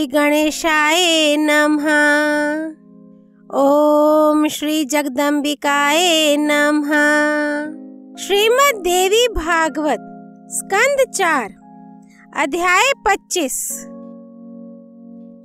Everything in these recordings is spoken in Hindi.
गणेशाय नमः। ओम श्री जगदम्बिकाय नमः। श्रीमद् देवी भागवत स्कंद 4 अध्याय 25।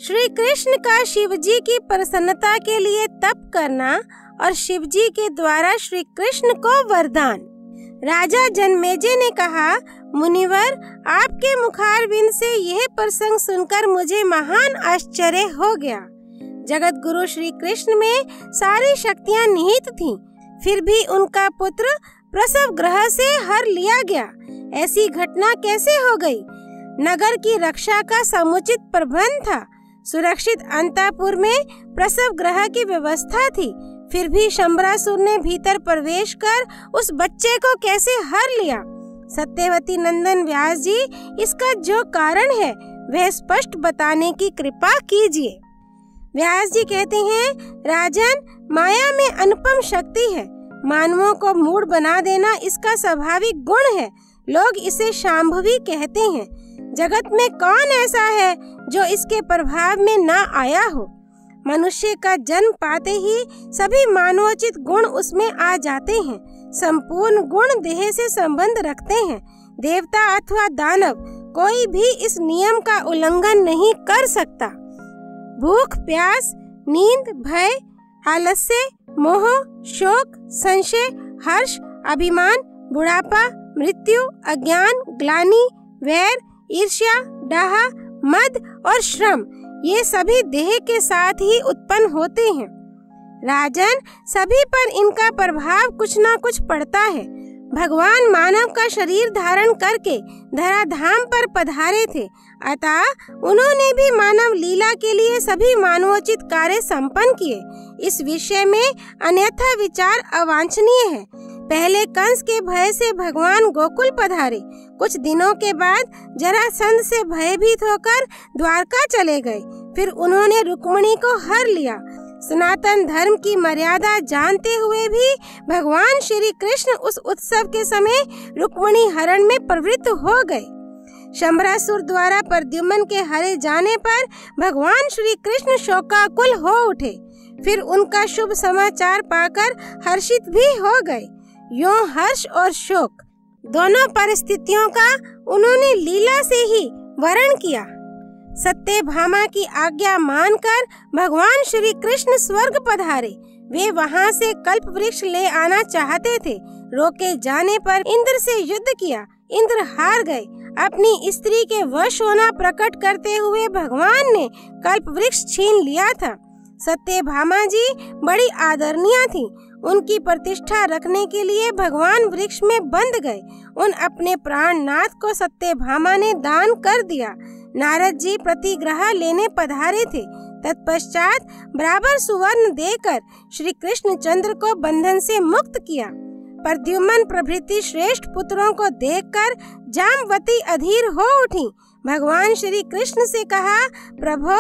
श्री कृष्ण का शिव जी की प्रसन्नता के लिए तप करना और शिव जी के द्वारा श्री कृष्ण को वरदान। राजा जनमेजय ने कहा, मुनिवर, आपके मुखारविंद से यह प्रसंग सुनकर मुझे महान आश्चर्य हो गया। जगत गुरु श्री कृष्ण में सारी शक्तियां निहित थीं, फिर भी उनका पुत्र प्रसव गृह से हर लिया गया। ऐसी घटना कैसे हो गई? नगर की रक्षा का समुचित प्रबंध था, सुरक्षित अंतःपुर में प्रसव गृह की व्यवस्था थी, फिर भी शंबरासुर ने भीतर प्रवेश कर उस बच्चे को कैसे हर लिया? सत्यवती नंदन व्यास जी, इसका जो कारण है वह स्पष्ट बताने की कृपा कीजिए। व्यास जी कहते हैं, राजन, माया में अनुपम शक्ति है। मानवों को मूढ़ बना देना इसका स्वाभाविक गुण है। लोग इसे शांभवी कहते हैं। जगत में कौन ऐसा है जो इसके प्रभाव में न आया हो? मनुष्य का जन्म पाते ही सभी मानवोचित गुण उसमें आ जाते हैं। संपूर्ण गुण देह से संबंध रखते हैं। देवता अथवा दानव, कोई भी इस नियम का उल्लंघन नहीं कर सकता। भूख, प्यास, नींद, भय, आलस्य, मोह, शोक, संशय, हर्ष, अभिमान, बुढ़ापा, मृत्यु, अज्ञान, ग्लानि, वैर, ईर्ष्या, डाह, मद और श्रम, ये सभी देह के साथ ही उत्पन्न होते हैं। राजन, सभी पर इनका प्रभाव कुछ न कुछ पड़ता है। भगवान मानव का शरीर धारण करके धराधाम पर पधारे थे, अतः उन्होंने भी मानव लीला के लिए सभी मानवोचित कार्य संपन्न किए। इस विषय में अन्यथा विचार अवांछनीय है। पहले कंस के भय से भगवान गोकुल पधारे, कुछ दिनों के बाद जरासंध से भयभीत होकर द्वारका चले गए, फिर उन्होंने रुक्मिणी को हर लिया। सनातन धर्म की मर्यादा जानते हुए भी भगवान श्री कृष्ण उस उत्सव के समय रुक्मिणी हरण में प्रवृत्त हो गए। शंबरासुर द्वारा प्रद्युम्न के हरे जाने पर भगवान श्री कृष्ण शोकाकुल हो उठे, फिर उनका शुभ समाचार पाकर हर्षित भी हो गए। यों हर्ष और शोक दोनों परिस्थितियों का उन्होंने लीला से ही वर्ण किया। सत्यभामा की आज्ञा मानकर भगवान श्री कृष्ण स्वर्ग पधारे। वे वहां से कल्प वृक्ष ले आना चाहते थे, रोके जाने पर इंद्र से युद्ध किया। इंद्र हार गए। अपनी स्त्री के वश होना प्रकट करते हुए भगवान ने कल्प वृक्ष छीन लिया था। सत्यभामा जी बड़ी आदरणीय थी। उनकी प्रतिष्ठा रखने के लिए भगवान वृक्ष में बंध गए। उन अपने प्राणनाथ को सत्यभामा ने दान कर दिया। नारद जी प्रतिग्रह लेने पधारे थे। तत्पश्चात बराबर सुवर्ण देकर श्री कृष्ण चंद्र को बंधन से मुक्त किया। प्रद्युम्न प्रभृति श्रेष्ठ पुत्रों को देखकर जामवती अधीर हो उठी। भगवान श्री कृष्ण से कहा, प्रभो,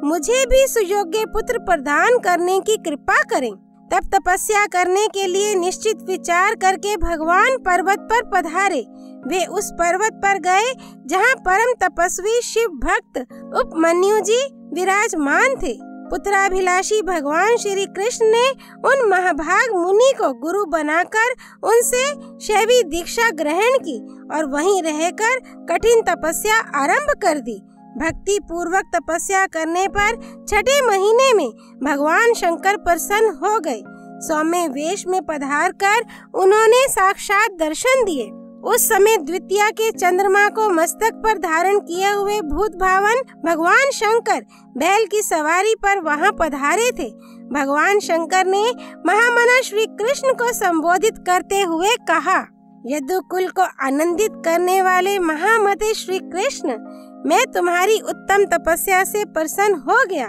मुझे भी सुयोग्य पुत्र प्रदान करने की कृपा करें। तब तपस्या करने के लिए निश्चित विचार करके भगवान पर्वत पर पधारे। वे उस पर्वत पर गए जहाँ परम तपस्वी शिव भक्त उपमन्यु जी विराजमान थे। पुत्राभिलाषी भगवान श्री कृष्ण ने उन महाभाग मुनि को गुरु बनाकर उनसे शैवी दीक्षा ग्रहण की और वहीं रहकर कठिन तपस्या आरंभ कर दी। भक्ति पूर्वक तपस्या करने पर छठे महीने में भगवान शंकर प्रसन्न हो गए। सौम्य वेश में पधार कर उन्होंने साक्षात दर्शन दिए। उस समय द्वितीया के चंद्रमा को मस्तक पर धारण किए हुए भूत भावन भगवान शंकर बैल की सवारी पर वहां पधारे थे। भगवान शंकर ने महामना श्री कृष्ण को संबोधित करते हुए कहा, यदुकुल को आनंदित करने वाले महामते श्री कृष्ण, मैं तुम्हारी उत्तम तपस्या से प्रसन्न हो गया।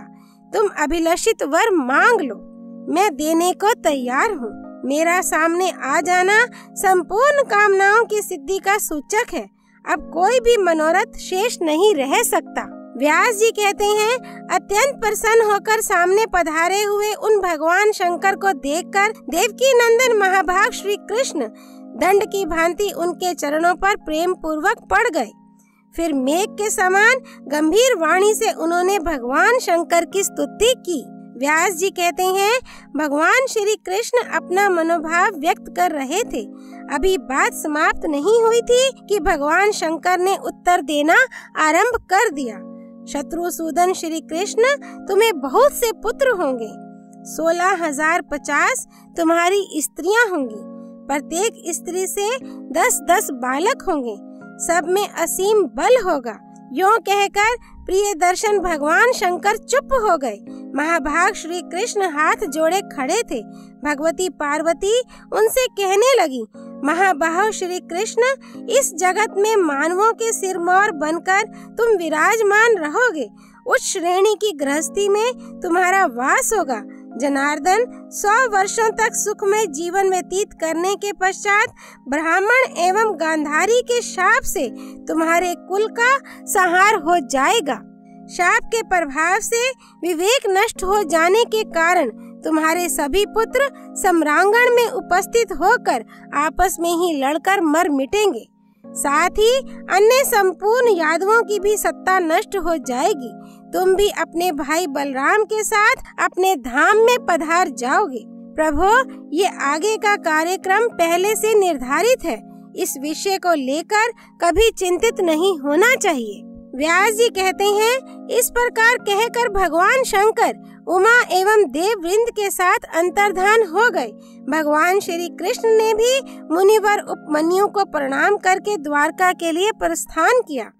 तुम अभिलषित वर मांग लो, मैं देने को तैयार हूँ। मेरा सामने आ जाना संपूर्ण कामनाओं की सिद्धि का सूचक है। अब कोई भी मनोरथ शेष नहीं रह सकता। व्यास जी कहते हैं, अत्यंत प्रसन्न होकर सामने पधारे हुए उन भगवान शंकर को देखकर देवकी नंदन महाभाग श्री कृष्ण दंड की भांति उनके चरणों पर प्रेम पूर्वक पड़ गए। फिर मेघ के समान गंभीर वाणी से उन्होंने भगवान शंकर की स्तुति की। व्यास जी कहते हैं, भगवान श्री कृष्ण अपना मनोभाव व्यक्त कर रहे थे। अभी बात समाप्त नहीं हुई थी कि भगवान शंकर ने उत्तर देना आरंभ कर दिया। शत्रुसूदन श्री कृष्ण, तुम्हें बहुत से पुत्र होंगे, 16,050 तुम्हारी स्त्रियां होंगी, प्रत्येक स्त्री से 10-10 बालक होंगे, सब में असीम बल होगा। यूं कहकर प्रियदर्शन भगवान शंकर चुप हो गए। महाभाग श्री कृष्ण हाथ जोड़े खड़े थे। भगवती पार्वती उनसे कहने लगी, महाबाहो श्री कृष्ण, इस जगत में मानवों के सिरमौर बनकर तुम विराजमान रहोगे। उच्च श्रेणी की गृहस्थी में तुम्हारा वास होगा। जनार्दन 100 वर्षों तक सुखमय जीवन व्यतीत करने के पश्चात ब्राह्मण एवं गांधारी के शाप से तुम्हारे कुल का संहार हो जाएगा। शाप के प्रभाव से विवेक नष्ट हो जाने के कारण तुम्हारे सभी पुत्र सम्रांगण में उपस्थित होकर आपस में ही लड़कर मर मिटेंगे। साथ ही अन्य संपूर्ण यादवों की भी सत्ता नष्ट हो जाएगी। तुम भी अपने भाई बलराम के साथ अपने धाम में पधार जाओगे। प्रभु, ये आगे का कार्यक्रम पहले से निर्धारित है। इस विषय को लेकर कभी चिंतित नहीं होना चाहिए। व्यास जी कहते हैं, इस प्रकार कहकर भगवान शंकर उमा एवं देव वृंद के साथ अंतर्धान हो गए। भगवान श्री कृष्ण ने भी मुनिवर उपमन्यु को प्रणाम करके द्वारका के लिए प्रस्थान किया।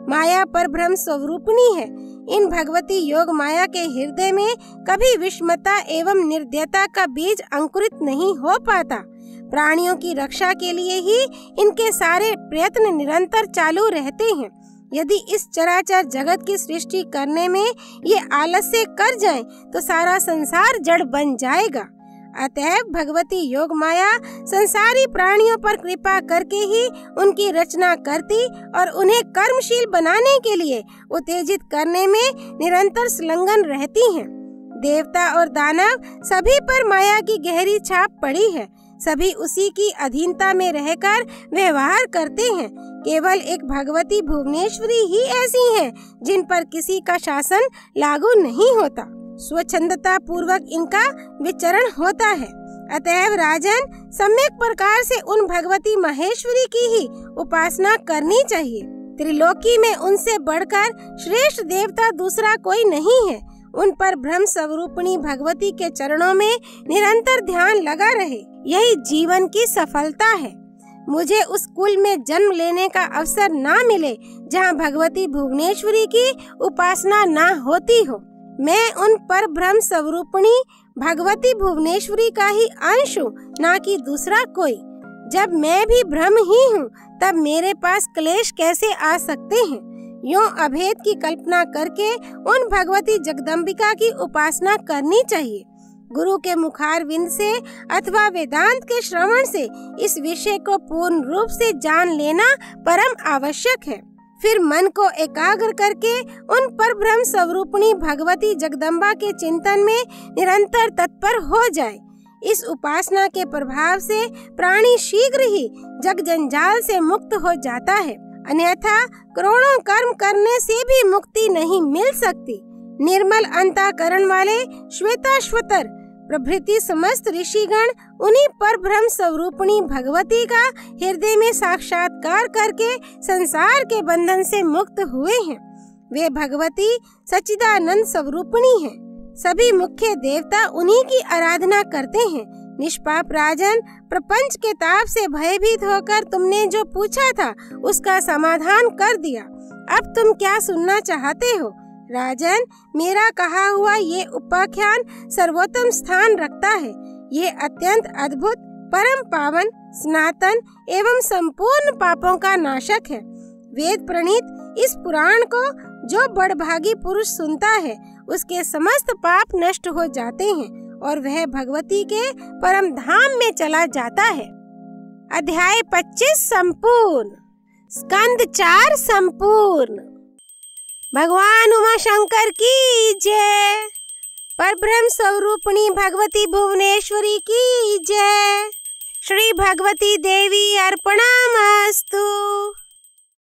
माया पर ब्रह्म स्वरूपिणी है। इन भगवती योग माया के हृदय में कभी विषमता एवं निर्दयता का बीज अंकुरित नहीं हो पाता। प्राणियों की रक्षा के लिए ही इनके सारे प्रयत्न निरंतर चालू रहते हैं। यदि इस चराचर जगत की सृष्टि करने में ये आलस्य कर जाएं, तो सारा संसार जड़ बन जाएगा। अतएव भगवती योग माया संसारी प्राणियों पर कृपा करके ही उनकी रचना करती और उन्हें कर्मशील बनाने के लिए उत्तेजित करने में निरंतर संलग्न रहती हैं। देवता और दानव सभी पर माया की गहरी छाप पड़ी है। सभी उसी की अधीनता में रहकर व्यवहार करते हैं। केवल एक भगवती भुवनेश्वरी ही ऐसी हैं जिन पर किसी का शासन लागू नहीं होता। स्वच्छंदता पूर्वक इनका विचरण होता है। अतएव राजन, सम्यक प्रकार से उन भगवती महेश्वरी की ही उपासना करनी चाहिए। त्रिलोकी में उनसे बढ़कर श्रेष्ठ देवता दूसरा कोई नहीं है। उन पर ब्रह्म स्वरूपिणी भगवती के चरणों में निरंतर ध्यान लगा रहे, यही जीवन की सफलता है। मुझे उस कुल में जन्म लेने का अवसर ना मिले जहाँ भगवती भुवनेश्वरी की उपासना ना होती हो। मैं उन पर ब्रह्म स्वरूपिणी भगवती भुवनेश्वरी का ही अंश हूँ, ना कि दूसरा कोई। जब मैं भी ब्रह्म ही हूँ, तब मेरे पास क्लेश कैसे आ सकते हैं। यूं अभेद की कल्पना करके उन भगवती जगदम्बिका की उपासना करनी चाहिए। गुरु के मुखारविंद से अथवा वेदांत के श्रवण से इस विषय को पूर्ण रूप से जान लेना परम आवश्यक है। फिर मन को एकाग्र करके उन पर ब्रह्म स्वरूपिणी भगवती जगदम्बा के चिंतन में निरंतर तत्पर हो जाए। इस उपासना के प्रभाव से प्राणी शीघ्र ही जग जंजाल से मुक्त हो जाता है, अन्यथा करोड़ों कर्म करने से भी मुक्ति नहीं मिल सकती। निर्मल अंतःकरण वाले श्वेताश्वतर प्रभृति समस्त ऋषिगण उन्हीं पर ब्रह्म स्वरूपिणी भगवती का हृदय में साक्षात्कार करके संसार के बंधन से मुक्त हुए हैं। वे भगवती सच्चिदानंद स्वरूपिणी हैं। सभी मुख्य देवता उन्हीं की आराधना करते हैं। निष्पाप राजन, प्रपंच के ताप से भयभीत होकर तुमने जो पूछा था उसका समाधान कर दिया। अब तुम क्या सुनना चाहते हो? राजन, मेरा कहा हुआ ये उपाख्यान सर्वोत्तम स्थान रखता है। ये अत्यंत अद्भुत, परम पावन, सनातन एवं संपूर्ण पापों का नाशक है। वेद प्रणीत इस पुराण को जो बड़भागी पुरुष सुनता है, उसके समस्त पाप नष्ट हो जाते हैं और वह भगवती के परम धाम में चला जाता है। अध्याय 25 संपूर्ण। स्कंद 4 संपूर्ण। भगवान उमा शंकर की जय। परब्रह्म स्वरूपिणी भगवती भुवनेश्वरी की जय। श्री भगवती देवी अर्पणा।